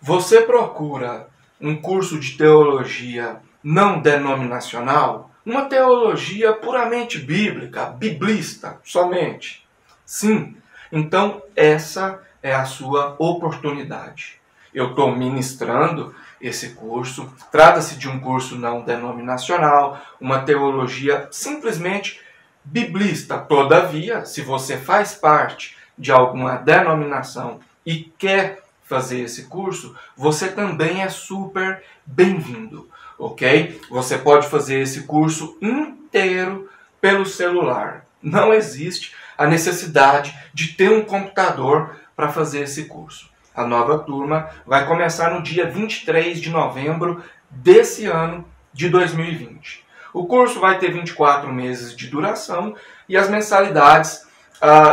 Você procura um curso de teologia não denominacional? Uma teologia puramente bíblica, biblista, somente? Sim. Então, essa é a sua oportunidade. Eu estou ministrando esse curso. Trata-se de um curso não denominacional, uma teologia simplesmente biblista. Todavia, se você faz parte de alguma denominação e quer fazer esse curso, você também é super bem-vindo, ok? Você pode fazer esse curso inteiro pelo celular. Não existe a necessidade de ter um computador para fazer esse curso. A nova turma vai começar no dia 23 de novembro desse ano de 2020. O curso vai ter 24 meses de duração e as mensalidades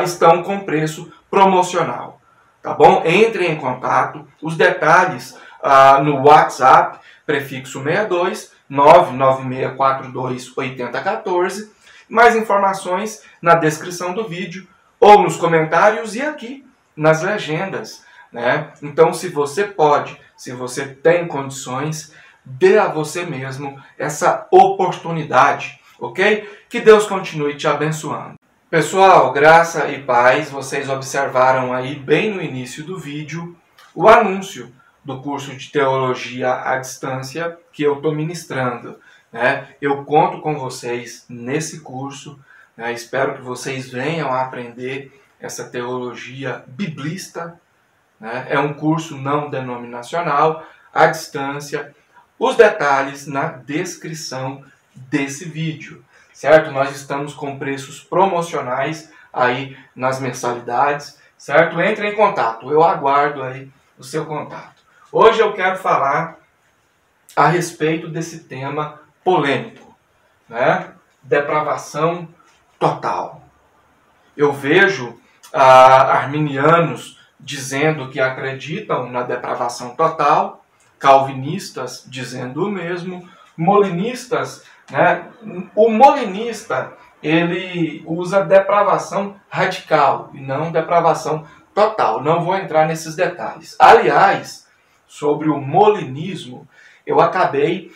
estão com preço promocional. Tá bom? Entre em contato. Os detalhes no WhatsApp, prefixo 62 99642 8014. Mais informações na descrição do vídeo ou nos comentários e aqui nas legendas, né? Então, se você pode, se você tem condições, dê a você mesmo essa oportunidade, ok? Que Deus continue te abençoando. Pessoal, graça e paz, vocês observaram aí bem no início do vídeo o anúncio do curso de Teologia à Distância que eu estou ministrando, né? Eu conto com vocês nesse curso, né? Espero que vocês venham a aprender essa teologia biblista, né? É um curso não denominacional, à distância. Os detalhes na descrição desse vídeo. Certo? Nós estamos com preços promocionais aí nas mensalidades, certo? Entre em contato, eu aguardo aí o seu contato. Hoje eu quero falar a respeito desse tema polêmico, né? Depravação total. Eu vejo arminianos dizendo que acreditam na depravação total, calvinistas dizendo o mesmo, molinistas, né? O molinista, ele usa depravação radical e não depravação total. Não vou entrar nesses detalhes. Aliás, sobre o molinismo, eu acabei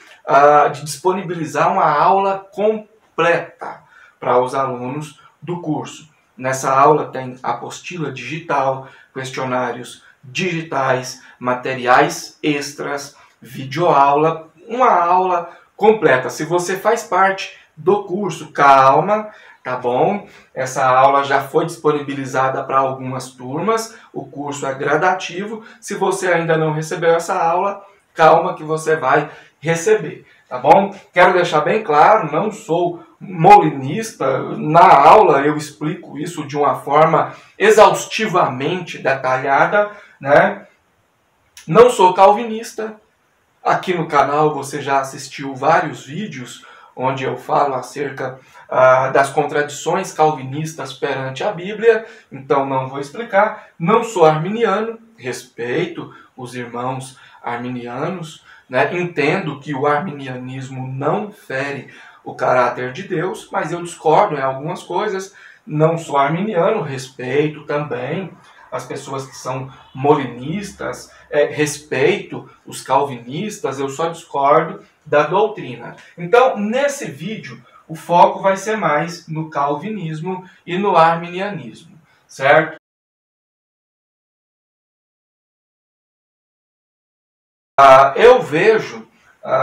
de disponibilizar uma aula completa para os alunos do curso. Nessa aula tem apostila digital, questionários digitais, materiais extras, videoaula, uma aula completa. Se você faz parte do curso, calma, tá bom? Essa aula já foi disponibilizada para algumas turmas, o curso é gradativo. Se você ainda não recebeu essa aula, calma que você vai receber, tá bom? Quero deixar bem claro, não sou molinista. Na aula eu explico isso de uma forma exaustivamente detalhada, né? Não sou calvinista. Aqui no canal você já assistiu vários vídeos onde eu falo acerca das contradições calvinistas perante a Bíblia, então não vou explicar. Não sou arminiano, respeito os irmãos arminianos, né? Entendo que o arminianismo não fere o caráter de Deus, mas eu discordo em algumas coisas. Não sou arminiano, respeito também as pessoas que são molinistas, respeito os calvinistas, eu só discordo da doutrina. Então, nesse vídeo, o foco vai ser mais no calvinismo e no arminianismo, certo? Eu vejo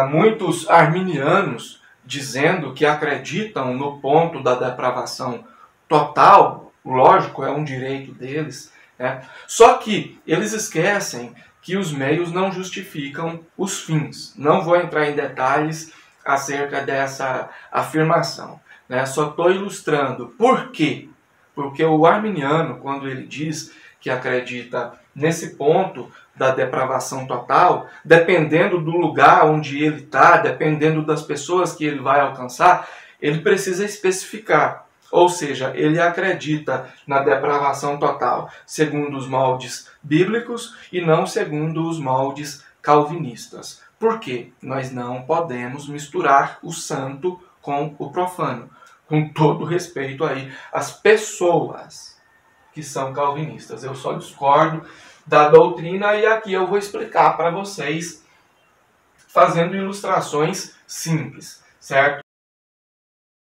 muitos arminianos dizendo que acreditam no ponto da depravação total, lógico, é um direito deles, né? Só que eles esquecem que os meios não justificam os fins. Não vou entrar em detalhes acerca dessa afirmação, né? Só estou ilustrando. Por quê? Porque o arminiano, quando ele diz que acredita nesse ponto da depravação total, dependendo do lugar onde ele está, dependendo das pessoas que ele vai alcançar, ele precisa especificar. Ou seja, ele acredita na depravação total segundo os moldes bíblicos e não segundo os moldes calvinistas. Por quê? Nós não podemos misturar o santo com o profano. Com todo respeito aí às pessoas que são calvinistas. Eu só discordo da doutrina, e aqui eu vou explicar para vocês fazendo ilustrações simples, certo?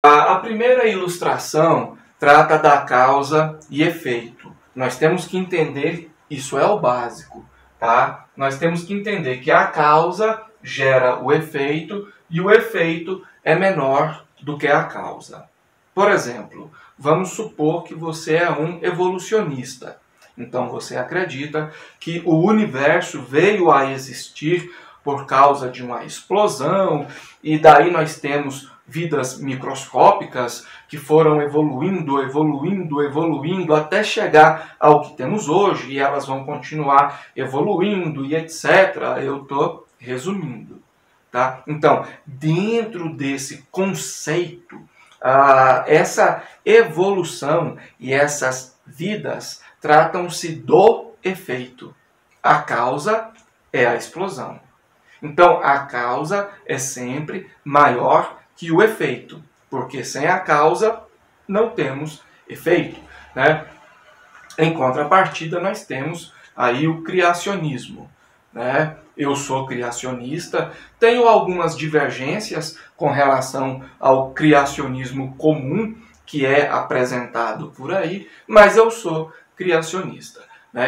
A primeira ilustração trata da causa e efeito. Nós temos que entender, isso é o básico, tá? Nós temos que entender que a causa gera o efeito e o efeito é menor do que a causa. Por exemplo, vamos supor que você é um evolucionista. Então você acredita que o universo veio a existir por causa de uma explosão, e daí nós temos vidas microscópicas que foram evoluindo até chegar ao que temos hoje, e elas vão continuar evoluindo e etc. Eu estou resumindo, tá? Então, dentro desse conceito, essa evolução e essas vidas tratam-se do efeito. A causa é a explosão. Então, a causa é sempre maior que o efeito, porque sem a causa não temos efeito, né? Em contrapartida, nós temos aí o criacionismo, né? Eu sou criacionista, tenho algumas divergências com relação ao criacionismo comum que é apresentado por aí, mas eu sou criacionista.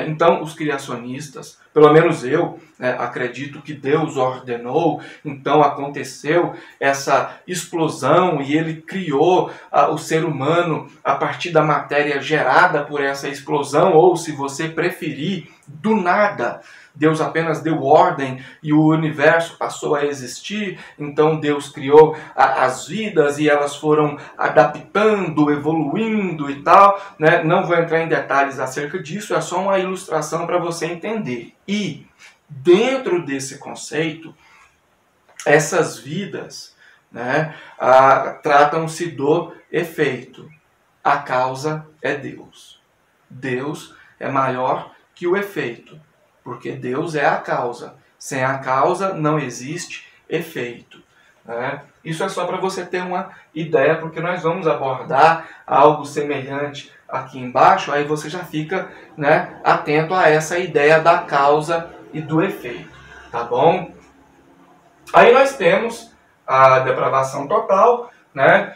Então, os criacionistas, pelo menos eu, acredito que Deus ordenou, então aconteceu essa explosão e ele criou o ser humano a partir da matéria gerada por essa explosão, ou se você preferir, do nada. Deus apenas deu ordem e o universo passou a existir, então Deus criou as vidas e elas foram adaptando, evoluindo e tal, né? Não vou entrar em detalhes acerca disso, é só uma ilustração para você entender. E dentro desse conceito, essas vidas, né, tratam-se do efeito. A causa é Deus. Deus é maior que o efeito, porque Deus é a causa. Sem a causa não existe efeito, né? Isso é só para você ter uma ideia, porque nós vamos abordar algo semelhante aqui embaixo, aí você já fica, né, atento a essa ideia da causa e do efeito, tá bom? Aí nós temos a depravação total, né?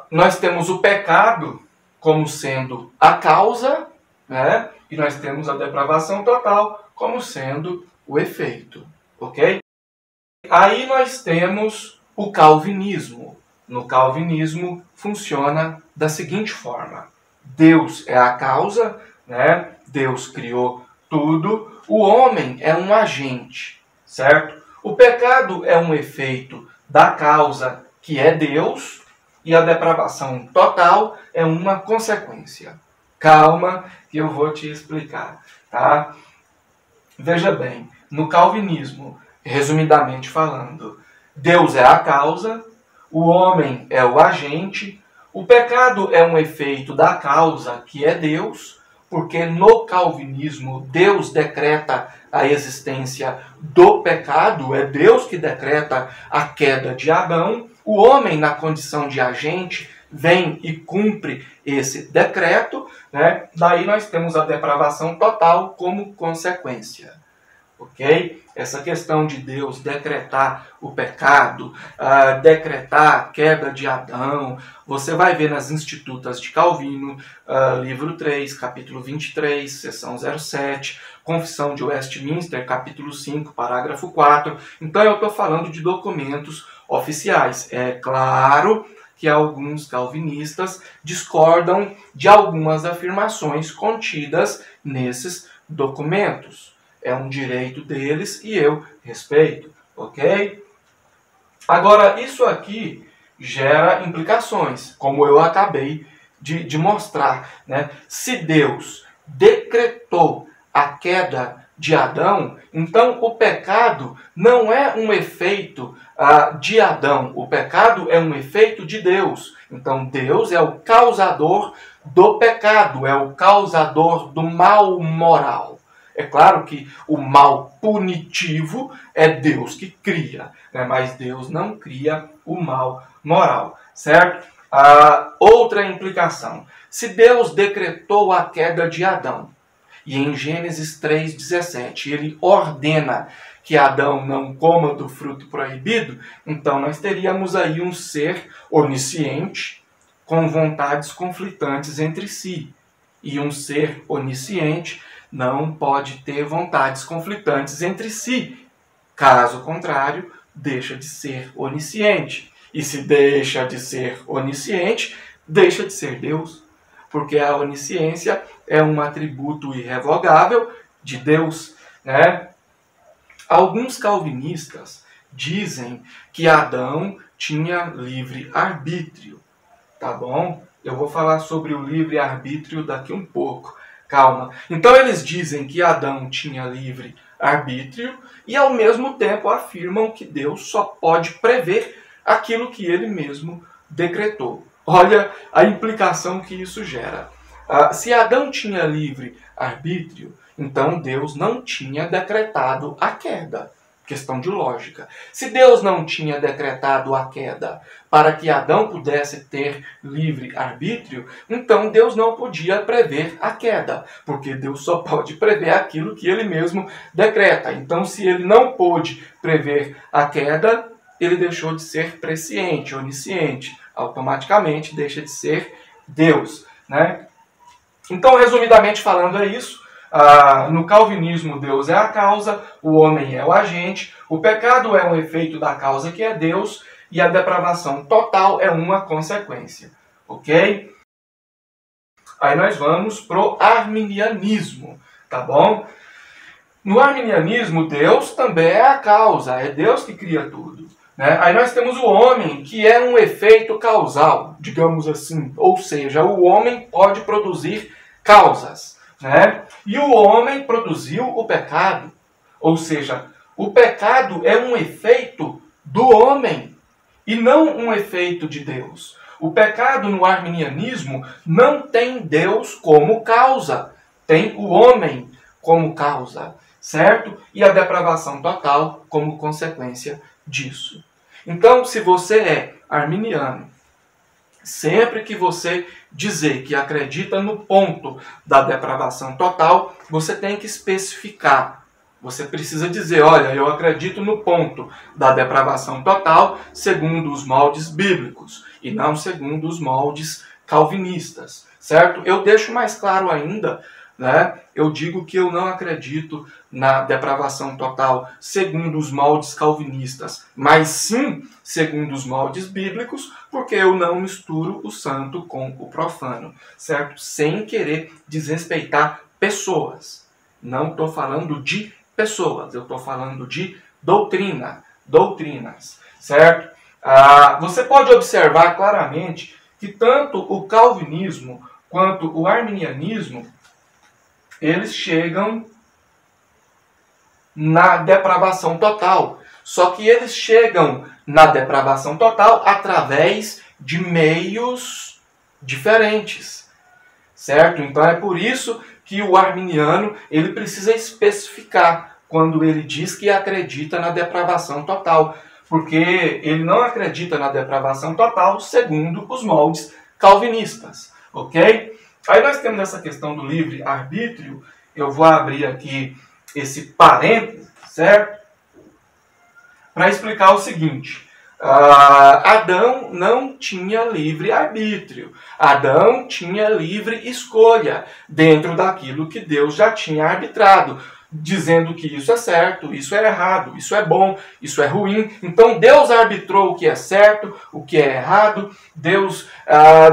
Nós temos o pecado como sendo a causa, né? E nós temos a depravação total como sendo o efeito, ok? Aí nós temos o calvinismo. No calvinismo funciona da seguinte forma: Deus é a causa, né? Deus criou tudo, o homem é um agente, certo? O pecado é um efeito da causa, que é Deus, e a depravação total é uma consequência. Calma, que eu vou te explicar, tá? Veja bem, no calvinismo, resumidamente falando, Deus é a causa, o homem é o agente, o pecado é um efeito da causa, que é Deus, porque no calvinismo Deus decreta a existência do pecado, é Deus que decreta a queda de Adão, o homem, na condição de agente, vem e cumpre esse decreto, né? Daí nós temos a depravação total como consequência, ok? Essa questão de Deus decretar o pecado, decretar a queda de Adão, você vai ver nas Institutas de Calvino, livro 3, capítulo 23, seção 07, Confissão de Westminster, capítulo 5, parágrafo 4. Então eu estou falando de documentos oficiais. É claro que alguns calvinistas discordam de algumas afirmações contidas nesses documentos. É um direito deles e eu respeito, ok? Agora, isso aqui gera implicações, como eu acabei de mostrar, né? Se Deus decretou a queda de Adão, então o pecado não é um efeito de Adão, o pecado é um efeito de Deus. Então Deus é o causador do pecado, é o causador do mal moral. É claro que o mal punitivo é Deus que cria, né? Mas Deus não cria o mal moral, certo? Outra implicação: se Deus decretou a queda de Adão, e em Gênesis 3,17 ele ordena que Adão não coma do fruto proibido, então nós teríamos aí um ser onisciente com vontades conflitantes entre si. E um ser onisciente não pode ter vontades conflitantes entre si. Caso contrário, deixa de ser onisciente. E se deixa de ser onisciente, deixa de ser Deus. Porque a onisciência é um atributo irrevogável de Deus, né? Alguns calvinistas dizem que Adão tinha livre-arbítrio, tá bom? Eu vou falar sobre o livre-arbítrio daqui um pouco, calma. Então eles dizem que Adão tinha livre-arbítrio e ao mesmo tempo afirmam que Deus só pode prever aquilo que ele mesmo decretou. Olha a implicação que isso gera. Se Adão tinha livre-arbítrio, então Deus não tinha decretado a queda. Questão de lógica. Se Deus não tinha decretado a queda para que Adão pudesse ter livre-arbítrio, então Deus não podia prever a queda, porque Deus só pode prever aquilo que ele mesmo decreta. Então, se ele não pôde prever a queda, ele deixou de ser presciente, onisciente. Automaticamente deixa de ser Deus, né? Então, resumidamente falando, é isso. No calvinismo, Deus é a causa, o homem é o agente, o pecado é um efeito da causa que é Deus e a depravação total é uma consequência, ok? Aí nós vamos pro arminianismo, tá bom? No arminianismo, Deus também é a causa, é Deus que cria tudo, né? Aí nós temos o homem, que é um efeito causal, digamos assim, ou seja, o homem pode produzir causas, né? E o homem produziu o pecado. Ou seja, o pecado é um efeito do homem e não um efeito de Deus. O pecado no arminianismo não tem Deus como causa, tem o homem como causa, certo? E a depravação total como consequência disso. Então, se você é arminiano, sempre que você dizer que acredita no ponto da depravação total, você tem que especificar. Você precisa dizer, olha, eu acredito no ponto da depravação total segundo os moldes bíblicos e não segundo os moldes calvinistas, certo? Eu deixo mais claro ainda, né? Eu digo que eu não acredito na depravação total segundo os moldes calvinistas, mas sim segundo os moldes bíblicos, porque eu não misturo o santo com o profano, certo? Sem querer desrespeitar pessoas. Não estou falando de pessoas, eu estou falando de doutrinas, certo? Você pode observar claramente que tanto o calvinismo quanto o arminianismo eles chegam na depravação total. Só que eles chegam na depravação total através de meios diferentes, certo? Então é por isso que o arminiano ele precisa especificar quando ele diz que acredita na depravação total, porque ele não acredita na depravação total segundo os moldes calvinistas, ok? Aí nós temos essa questão do livre-arbítrio. Eu vou abrir aqui esse parênteses, certo? Para explicar o seguinte. Adão não tinha livre-arbítrio. Adão tinha livre escolha dentro daquilo que Deus já tinha arbitrado, dizendo que isso é certo, isso é errado, isso é bom, isso é ruim. Então Deus arbitrou o que é certo, o que é errado. Deus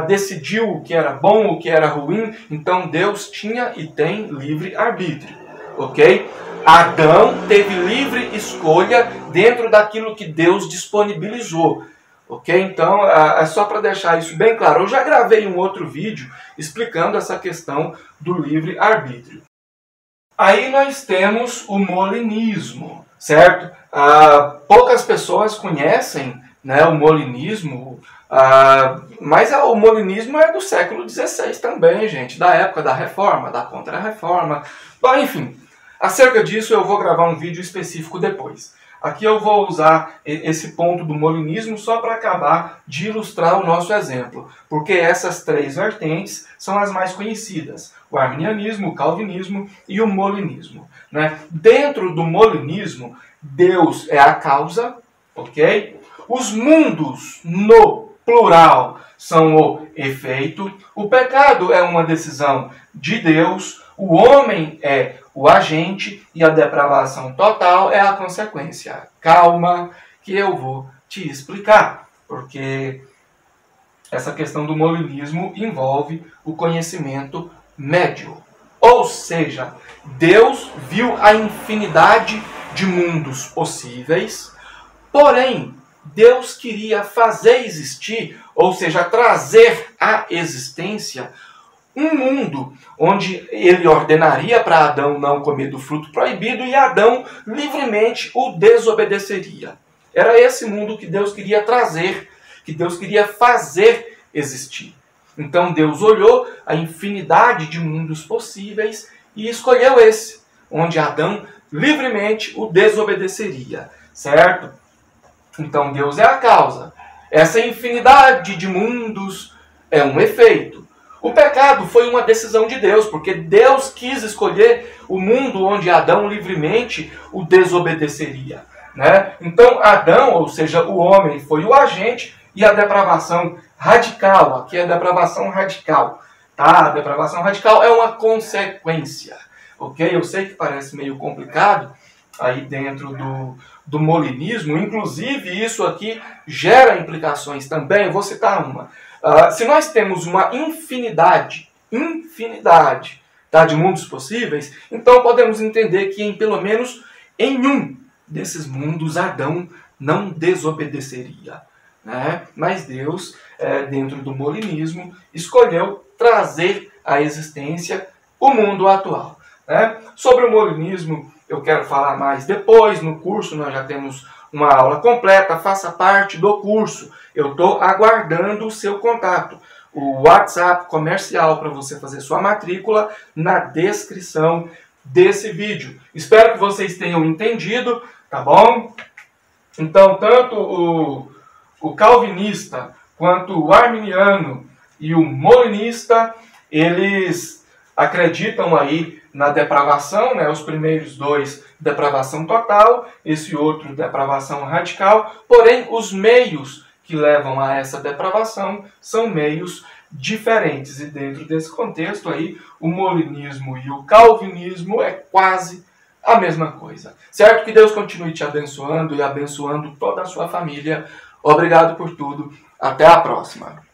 decidiu o que era bom, o que era ruim. Então Deus tinha e tem livre-arbítrio, ok? Adão teve livre escolha dentro daquilo que Deus disponibilizou, ok? Então é só para deixar isso bem claro. Eu já gravei um outro vídeo explicando essa questão do livre-arbítrio. Aí nós temos o molinismo, certo? Poucas pessoas conhecem, né, o molinismo, mas o molinismo é do século XVI também, gente, da época da Reforma, da Contra-Reforma. Bom, enfim, acerca disso eu vou gravar um vídeo específico depois. Aqui eu vou usar esse ponto do molinismo só para acabar de ilustrar o nosso exemplo, porque essas três vertentes são as mais conhecidas: o arminianismo, o calvinismo e o molinismo, né? Dentro do molinismo, Deus é a causa, ok? Os mundos, no plural, são o efeito. O pecado é uma decisão de Deus. O homem é o agente e a depravação total é a consequência. Calma, que eu vou te explicar, porque essa questão do molinismo envolve o conhecimento médio. Ou seja, Deus viu a infinidade de mundos possíveis, porém, Deus queria fazer existir, ou seja, trazer à existência um mundo onde ele ordenaria para Adão não comer do fruto proibido e Adão livremente o desobedeceria. Era esse mundo que Deus queria trazer, que Deus queria fazer existir. Então Deus olhou a infinidade de mundos possíveis e escolheu esse, onde Adão livremente o desobedeceria, certo? Então Deus é a causa. Essa infinidade de mundos é um efeito. O pecado foi uma decisão de Deus, porque Deus quis escolher o mundo onde Adão livremente o desobedeceria, né? Então Adão, ou seja, o homem, foi o agente e a depravação radical. Aqui é a depravação radical, tá? A depravação radical é uma consequência, ok? Eu sei que parece meio complicado aí dentro do molinismo, inclusive isso aqui gera implicações também. Eu vou citar uma. Se nós temos uma infinidade, tá, de mundos possíveis, então podemos entender que pelo menos em um desses mundos Adão não desobedeceria, né? Mas Deus, dentro do molinismo, escolheu trazer à existência o mundo atual, né? Sobre o molinismo eu quero falar mais depois, no curso nós já temos uma aula completa, faça parte do curso. Eu estou aguardando o seu contato. O WhatsApp comercial para você fazer sua matrícula na descrição desse vídeo. Espero que vocês tenham entendido, tá bom? Então, tanto o calvinista quanto o arminiano e o molinista, eles acreditam aí na depravação, né? Os primeiros dois, depravação total, esse outro, depravação radical, porém os meios que levam a essa depravação são meios diferentes, e dentro desse contexto aí, o molinismo e o calvinismo é quase a mesma coisa, certo? Que Deus continue te abençoando e abençoando toda a sua família. Obrigado por tudo, até a próxima.